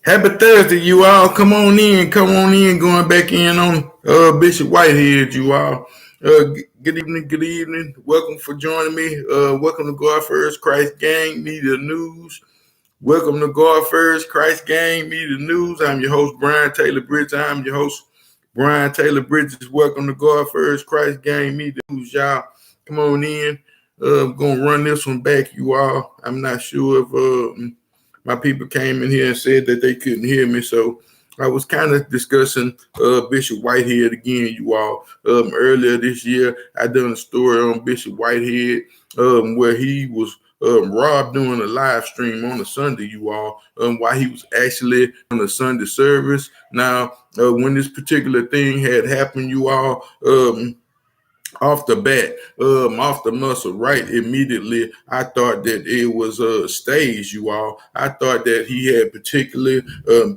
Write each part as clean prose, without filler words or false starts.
Happy Thursday, you all. Come on in. Come on in. Going back in on Bishop Whitehead, you all. Good evening. Good evening. Welcome for joining me. Welcome to God First Christ Gang Media News. Welcome to God First Christ Gang Media News. I'm your host, Brian Taylor Bridges. Welcome to God First Christ Gang Media News, y'all. Come on in. I'm going to run this one back, you all. I'm not sure if my people came in here and said that they couldn't hear me. So I was kind of discussing Bishop Whitehead again, you all. Earlier this year, I done a story on Bishop Whitehead where he was robbed during a live stream on a Sunday, you all, while he was actually on a Sunday service. Now, when this particular thing had happened, you all, off the bat, off the muscle, right immediately, I thought that it was staged, you all. I thought that he had particularly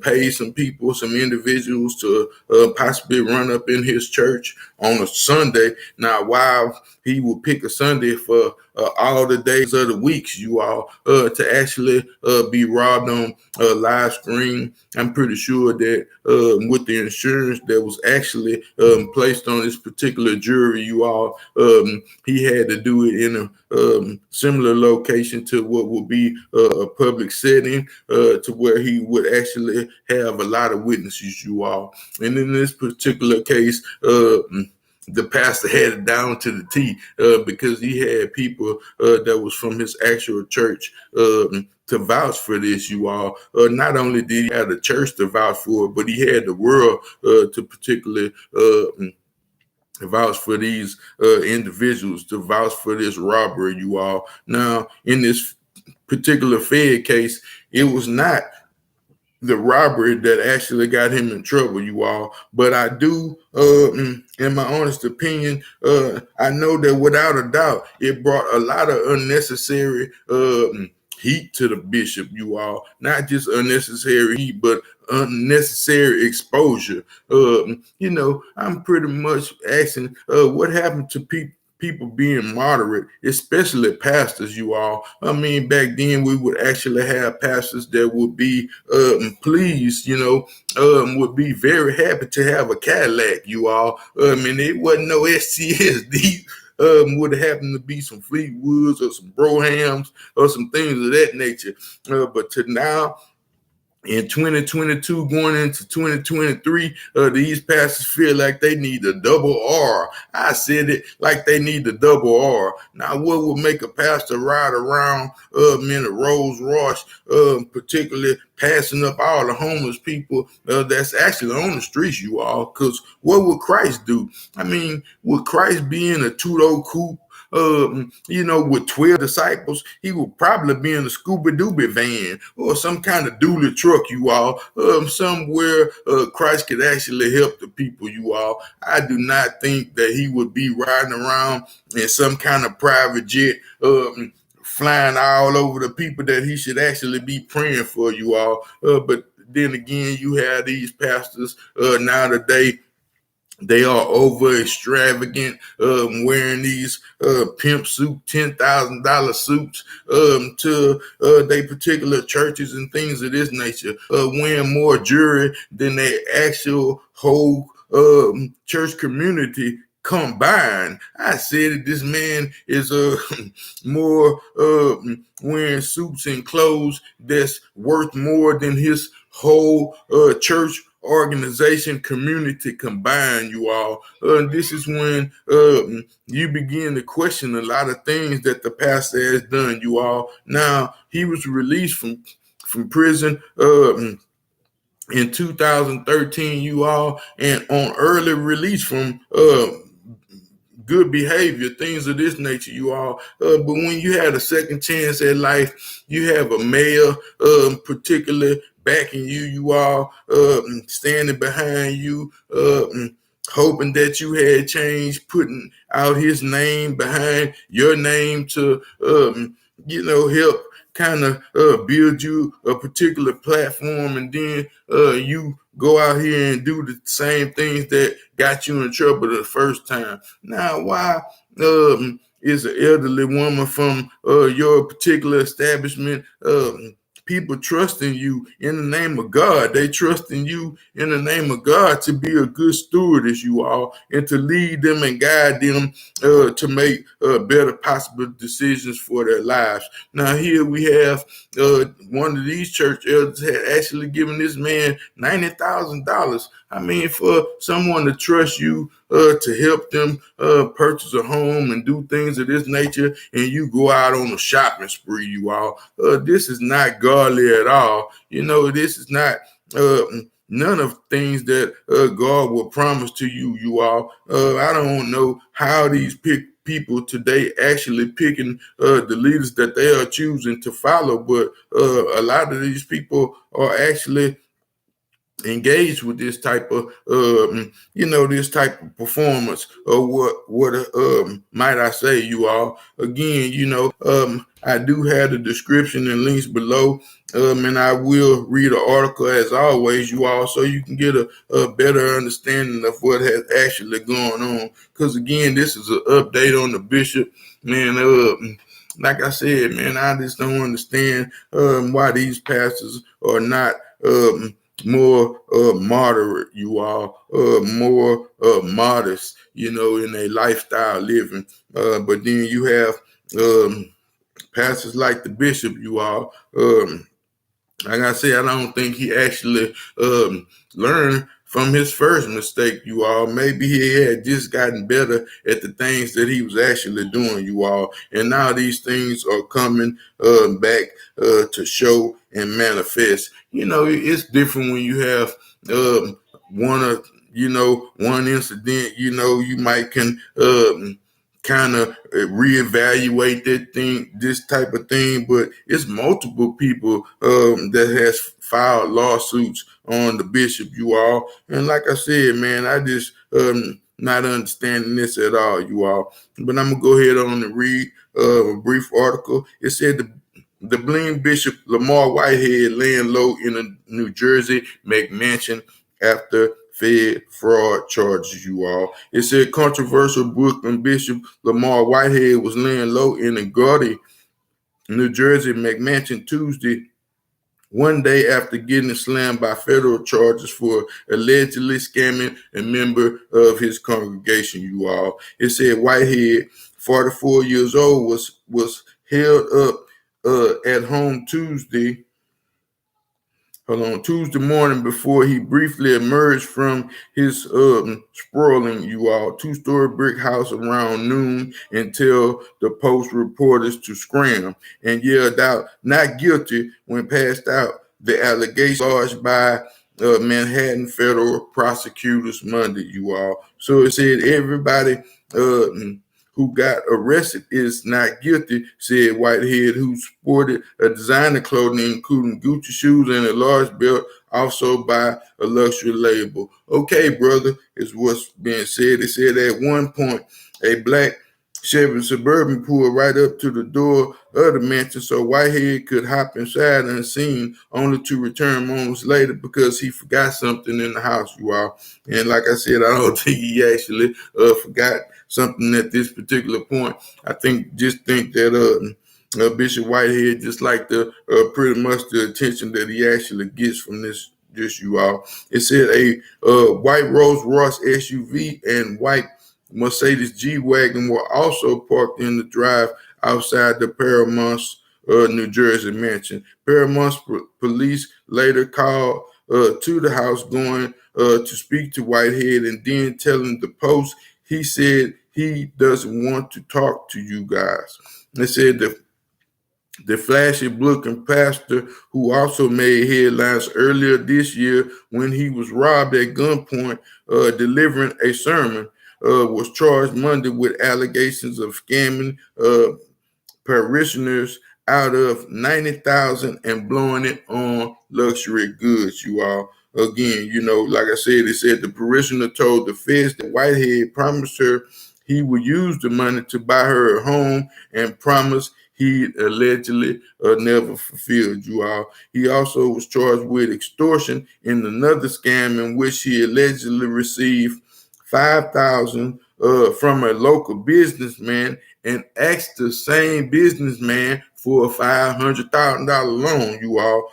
paid some people, some individuals to possibly run up in his church on a Sunday. Now, while he would pick a Sunday for all the days of the weeks, you all, to actually be robbed on a live stream. I'm pretty sure that with the insurance that was actually placed on this particular jury, you all, he had to do it in a similar location to what would be a public setting, to where he would actually have a lot of witnesses, you all. And in this particular case, the pastor had it down to the T, because he had people that was from his actual church to vouch for this, you all. Not only did he have the church to vouch for it, but he had the world to particularly vouch for these individuals, to vouch for this robbery, you all. Now, in this particular Fed case, it was not the robbery that actually got him in trouble, you all. But I do, in my honest opinion, I know that without a doubt, it brought a lot of unnecessary heat to the bishop, you all. Not just unnecessary heat, but unnecessary exposure. I'm pretty much asking, what happened to people being moderate, especially pastors, you all. I mean, back then we would actually have pastors that would be pleased, would be very happy to have a Cadillac, you all. And it wasn't no STSD. Would happen to be some Fleetwoods or some Brohams or some things of that nature. But to now, in 2022, going into 2023, these pastors feel like they need a double R. I said it like they need a double R. Now, what would make a pastor ride around in a Rolls Royce, particularly passing up all the homeless people that's actually on the streets, you all? Because what would Christ do? I mean, would Christ be in a two-door coupe? With 12 disciples, he would probably be in a Scooby Dooby van or some kind of dually truck, you all, somewhere Christ could actually help the people, you all. I do not think that he would be riding around in some kind of private jet, flying all over the people that he should actually be praying for, you all. But then again, you have these pastors now today. They are over extravagant, wearing these pimp suit, $10,000 suits to their particular churches and things of this nature, wearing more jewelry than their actual whole church community combined. I said that this man is more wearing suits and clothes that's worth more than his whole church organization community combined, you all. This is when you begin to question a lot of things that the pastor has done, you all. Now, he was released from prison in 2013, you all, and on early release from good behavior, things of this nature, you all. But when you had a second chance at life, you have a mayor, particularly backing you, you all, standing behind you, hoping that you had changed, putting out his name behind your name to, help kind of build you a particular platform, and then you go out here and do the same things that got you in trouble the first time. Now, why is an elderly woman from your particular establishment people trusting you in the name of God. They trusting you in the name of God to be a good steward as you are, and to lead them and guide them to make better possible decisions for their lives. Now here we have one of these church elders had actually given this man $90,000. I mean, for someone to trust you to help them purchase a home and do things of this nature, and you go out on a shopping spree, you all. This is not godly at all. You know, this is not none of things that God will promise to you, you all. I don't know how these people today actually picking the leaders that they are choosing to follow, but a lot of these people are actually engaged with this type of this type of performance, or what might I say, you all. Again, I do have the description and links below, and I will read an article as always, you all, so you can get a better understanding of what has actually going on, because again, this is an update on the bishop, man. Like I said, man, I just don't understand why these pastors are not more moderate, you all, more modest, in a lifestyle living. But then you have pastors like the bishop, you all. Like I said, I don't think he actually learned from his first mistake, you all. Maybe he had just gotten better at the things that he was actually doing, you all. And now these things are coming back to show and manifest. It's different when you have one incident, you might can kind of reevaluate this type of thing, but it's multiple people that has filed lawsuits on the bishop, you all. And like I said, man, I just not understanding this at all, you all. But I'm gonna go ahead on and read a brief article. It said the bling Bishop Lamor Whitehead laying low in a New Jersey McMansion after Fed fraud charges, you all. It said controversial Brooklyn Bishop Lamor Whitehead was laying low in a gaudy New Jersey McMansion Tuesday, one day after getting slammed by federal charges for allegedly scamming a member of his congregation, you all. It said Whitehead, 44 years old, was held up at home Tuesday morning before he briefly emerged from his sprawling, you all, two-story brick house around noon, until the Post reporters to scram and yelled out, "Not guilty," when passed out the allegation lodged by Manhattan federal prosecutors Monday, you all. So it said everybody who got arrested is not guilty, said Whitehead, who sported a designer clothing including Gucci shoes and a large belt, also by a luxury label. Okay, brother, is what's being said. It said at one point, a black Chevy Suburban pulled right up to the door of the mansion so Whitehead could hop inside unseen, only to return moments later because he forgot something in the house, you all. And like I said, I don't think he actually forgot something at this particular point. I think that Bishop Whitehead just like the pretty much the attention that he actually gets from this, you all. It said a white Rolls Royce SUV and white Mercedes G-Wagon were also parked in the drive outside the Paramont's New Jersey mansion. Paramont's police later called to the house, going to speak to Whitehead, and then telling the Post he said he doesn't want to talk to you guys. They said the flashy-looking pastor, who also made headlines earlier this year when he was robbed at gunpoint delivering a sermon, was charged Monday with allegations of scamming parishioners out of $90,000 and blowing it on luxury goods, you all. Again, like I said, it said the parishioner told the feds that Whitehead promised her he would use the money to buy her a home, and promised he allegedly never fulfilled, you all. He also was charged with extortion in another scam in which he allegedly received $5,000 from a local businessman and asked the same businessman for a $500,000 loan, you all,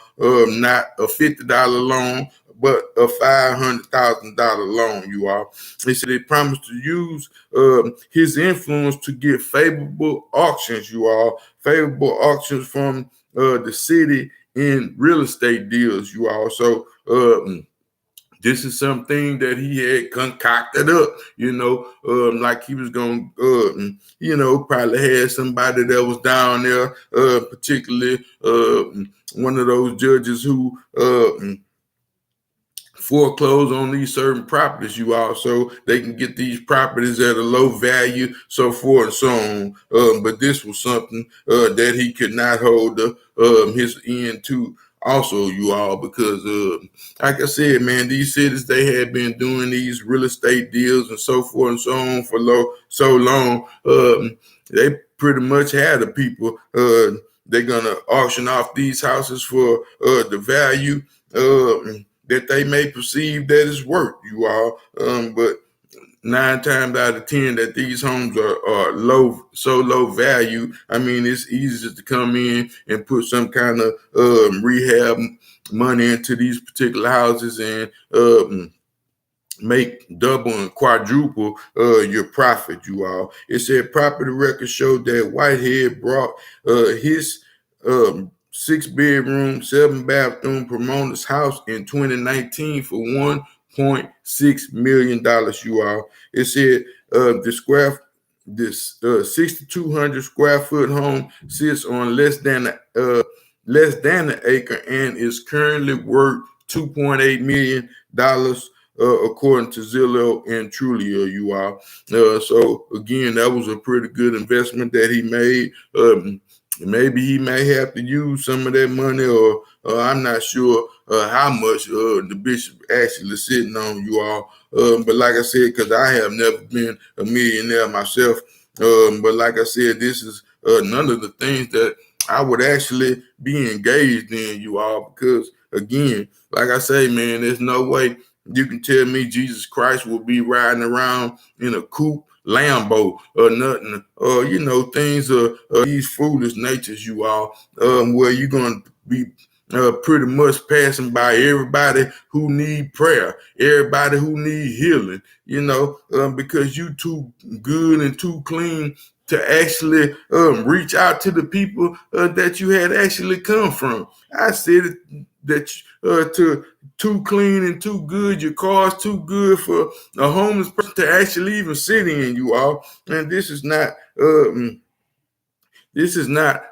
not a $50 loan, but a $500,000 loan, you all. They said they promised to use his influence to get favorable auctions, you all, favorable auctions from the city in real estate deals, you all. So this is something that he had concocted up, like he was going to, probably had somebody that was down there, particularly one of those judges who foreclose on these certain properties, you all, so they can get these properties at a low value, so forth and so on. But this was something that he could not hold his end to also, you all, because like I said, man, these cities, they had been doing these real estate deals and so forth and so on for so long. They pretty much had the people, they're gonna auction off these houses for the value that they may perceive that is worth, you all. But 9 times out of 10 that these homes are so low value. I mean, it's easy to come in and put some kind of rehab money into these particular houses and make double and quadruple your profit, you all. It said property records showed that Whitehead brought his 6-bedroom, 7-bathroom promoter's house in 2019 for $1.6 million, you all. It said this 6,200 square foot home sits on less than an acre and is currently worth $2.8 million, according to Zillow and Trulia, you all. So again, that was a pretty good investment that he made. Maybe he may have to use some of that money, or I'm not sure how much the bishop actually sitting on, you all. But like I said, because I have never been a millionaire myself, but like I said, this is none of the things that I would actually be engaged in, you all, because again, like I say, man, there's no way you can tell me Jesus Christ will be riding around in a coupe Lambo or nothing, things of these foolish natures, you all, where you're going to be pretty much passing by everybody who need prayer, everybody who need healing, because you too good and too clean to actually reach out to the people that you had actually come from. I said that too clean and too good, your car's too good for a homeless person to actually even sit in, you all. And this is not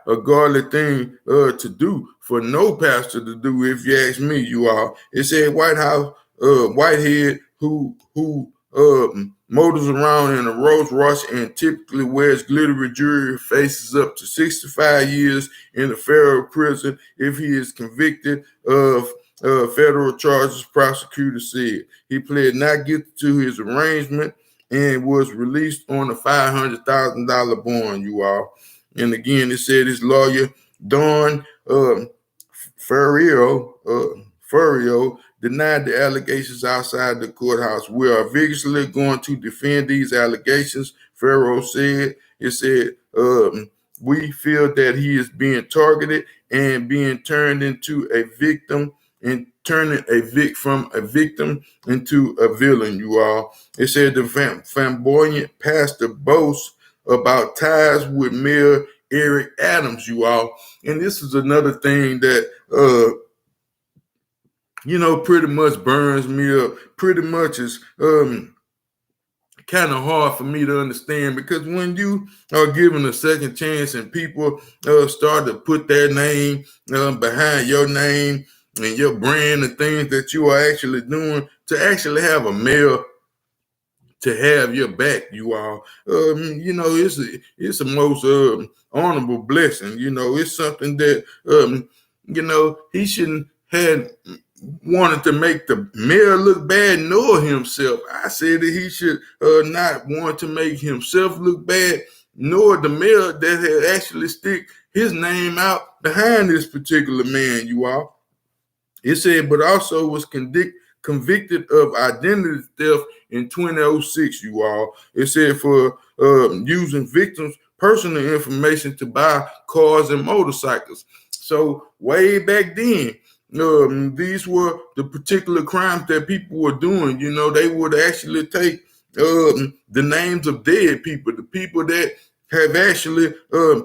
a godly thing to do for no pastor to do, if you ask me, you all. It said Whitehead, who motors around in a Rolls Royce and typically wears glittery jewelry, faces up to 65 years in a federal prison if he is convicted of federal charges, prosecutor said. He pled not guilty to his arraignment and was released on a $500,000 bond, you all. And again, it said his lawyer, Don Ferrio, denied the allegations outside the courthouse. We are vigorously going to defend these allegations, Ferro said. It said, we feel that he is being targeted and being turned into a victim and turning from a victim into a villain, you all. It said the flamboyant pastor boasts about ties with Mayor Eric Adams, you all. And this is another thing that pretty much burns me up. Pretty much is kind of hard for me to understand, because when you are given a second chance and people start to put their name behind your name and your brand and things that you are actually doing, to actually have a mayor to have your back, you all, it's a most honorable blessing. It's something that he shouldn't have wanted to make the mayor look bad nor himself. I said that he should not want to make himself look bad nor the mayor that had actually stick his name out behind this particular man, you all. It said, but also was convicted of identity theft in 2006, you all. It said for using victims personal information to buy cars and motorcycles. So way back then, these were the particular crimes that people were doing. They would actually take the names of dead people, the people that have actually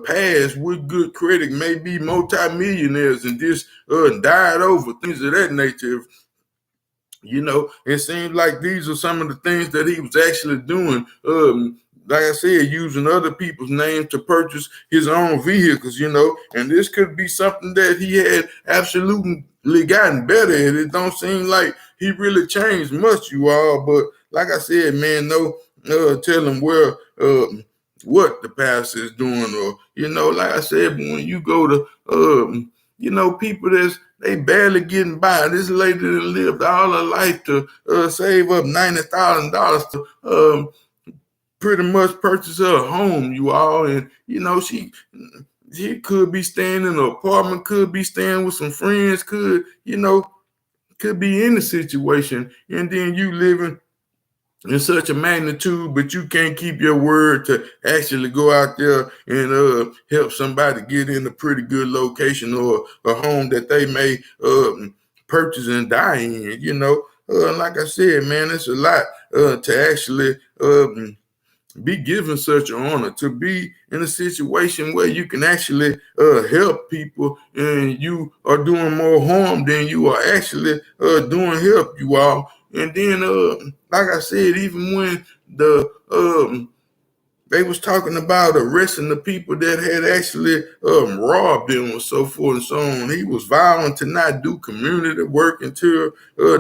passed with good credit, maybe multimillionaires, and just died over, things of that nature. It seems like these are some of the things that he was actually doing. Like I said, using other people's names to purchase his own vehicles, and this could be something that he had absolutely gotten better at. It don't seem like he really changed much, you all. But like I said, man, no telling where what the pastor is doing, or like I said, when you go to people they barely getting by. This lady that lived all her life to save up $90,000 to pretty much purchase her a home, you all. And she could be staying in an apartment, could be staying with some friends, could be in a situation, and then you living in such a magnitude, but you can't keep your word to actually go out there and help somebody get in a pretty good location or a home that they may purchase and die in. Like I said, man, it's a lot to actually be given such an honor, to be in a situation where you can actually help people, and you are doing more harm than you are actually doing help, you all. And then, like I said, even when they was talking about arresting the people that had actually robbed them and so forth and so on, he was vowing to not do community work until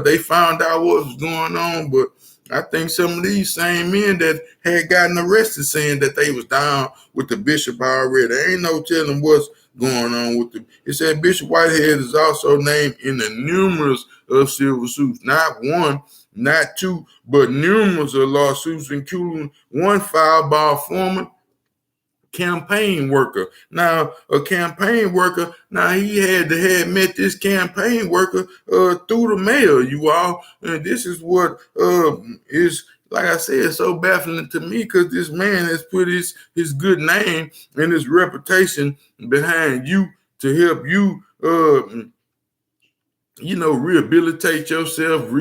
they found out what was going on. But I think some of these same men that had gotten arrested saying that they was down with the bishop already. There ain't no telling what's going on with them. It said Bishop Whitehead is also named in the numerous of civil suits, not one, not two, but numerous of lawsuits, including one filed by a former campaign worker. Now, a campaign worker, he had met this campaign worker through the mail, you all. And this is what is, like I said, so baffling to me, because this man has put his good name and his reputation behind you to help you rehabilitate yourself, help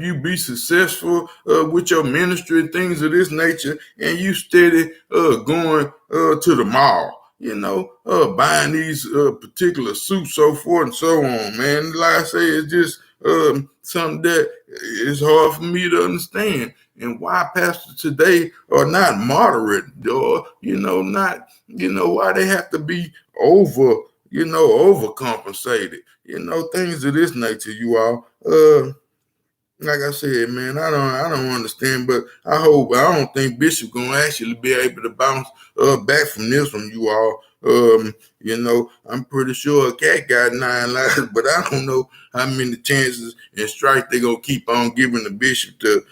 you be successful with your ministry and things of this nature, and you steady going to the mall, buying these particular suits, so forth and so on, man. Like I say, it's just something that is hard for me to understand, and why pastors today are not moderate, or not, why they have to be overcompensated, things of this nature, you all. Like I said, man, I don't understand, but I don't think Bishop gonna actually be able to bounce back from this one, you all. I'm pretty sure a cat got 9 lives, but I don't know how many chances and strikes they gonna keep on giving the bishop to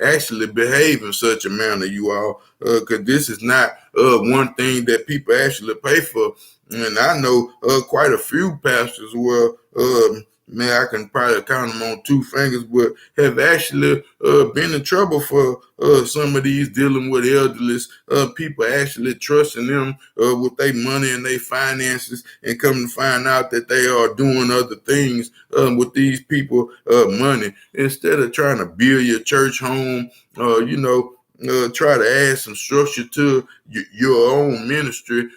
actually behave in such a manner, you all. Because this is not one thing that people actually pay for. And I know quite a few pastors where, man, I can probably count them on 2 fingers, but have actually been in trouble for some of these dealing with elderly people, actually trusting them with their money and their finances, and come to find out that they are doing other things with these people money, instead of trying to build your church home, try to add some structure to your own ministry.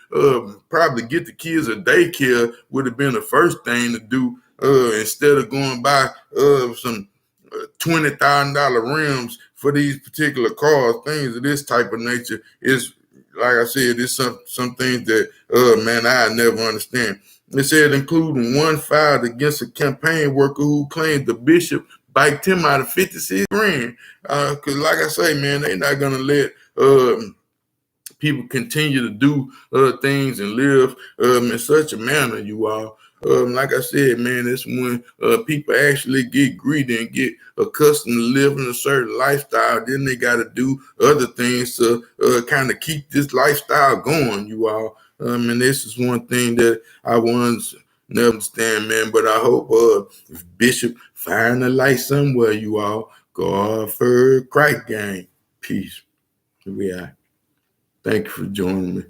Probably get the kids a daycare would have been the first thing to do, instead of going by some $20,000 rims for these particular cars. Things of this type of nature is, like I said, it's some things that, man, I never understand. It said including one filed against a campaign worker who claimed the bishop biked him out of 56 grand. Because like I say, man, they're not going to let people continue to do things and live in such a manner, you all. Like I said, man, it's when people actually get greedy and get accustomed to living a certain lifestyle. Then they got to do other things to kind of keep this lifestyle going, you all. And this is one thing that I once never understand, man. But I hope if Bishop find a light somewhere, you all. God for Christ gang. Peace. Here we are. Thank you for joining me.